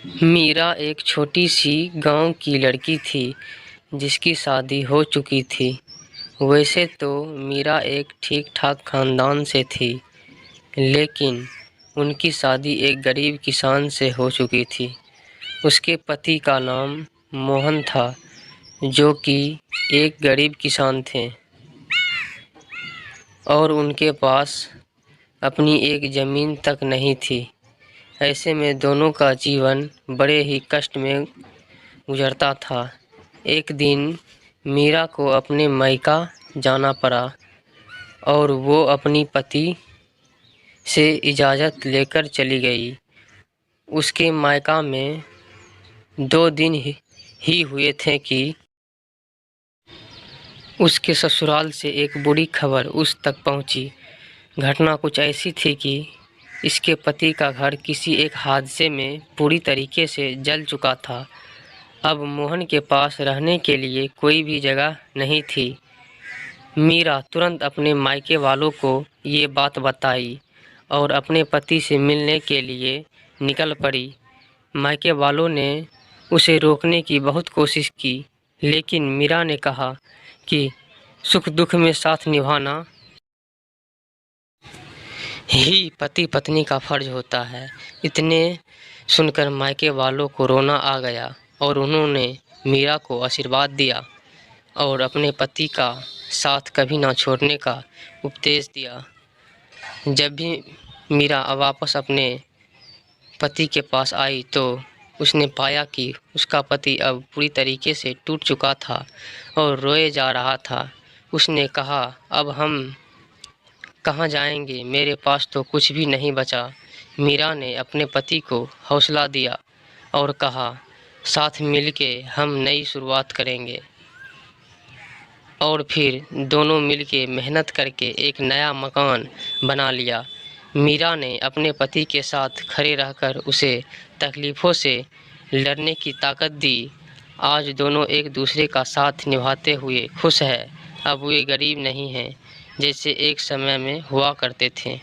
मीरा एक छोटी सी गांव की लड़की थी जिसकी शादी हो चुकी थी। वैसे तो मीरा एक ठीक ठाक खानदान से थी, लेकिन उनकी शादी एक गरीब किसान से हो चुकी थी। उसके पति का नाम मोहन था, जो कि एक गरीब किसान थे और उनके पास अपनी एक ज़मीन तक नहीं थी। ऐसे में दोनों का जीवन बड़े ही कष्ट में गुजरता था। एक दिन मीरा को अपने मायका जाना पड़ा और वो अपनी पति से इजाज़त लेकर चली गई। उसके मायका में 2 दिन ही हुए थे कि उसके ससुराल से एक बुरी खबर उस तक पहुंची। घटना कुछ ऐसी थी कि इसके पति का घर किसी एक हादसे में पूरी तरीके से जल चुका था। अब मोहन के पास रहने के लिए कोई भी जगह नहीं थी। मीरा तुरंत अपने मायके वालों को ये बात बताई और अपने पति से मिलने के लिए निकल पड़ी। मायके वालों ने उसे रोकने की बहुत कोशिश की, लेकिन मीरा ने कहा कि सुख दुख में साथ निभाना ही पति पत्नी का फर्ज होता है। इतने सुनकर मायके वालों को रोना आ गया और उन्होंने मीरा को आशीर्वाद दिया और अपने पति का साथ कभी ना छोड़ने का उपदेश दिया। जब भी मीरा वापस अपने पति के पास आई तो उसने पाया कि उसका पति अब पूरी तरीके से टूट चुका था और रोए जा रहा था। उसने कहा, अब हम कहाँ जाएंगे, मेरे पास तो कुछ भी नहीं बचा। मीरा ने अपने पति को हौसला दिया और कहा, साथ मिलके हम नई शुरुआत करेंगे। और फिर दोनों मिलके मेहनत करके एक नया मकान बना लिया। मीरा ने अपने पति के साथ खड़े रहकर उसे तकलीफ़ों से लड़ने की ताकत दी। आज दोनों एक दूसरे का साथ निभाते हुए खुश हैं। अब वे गरीब नहीं हैं जैसे एक समय में हुआ करते थे।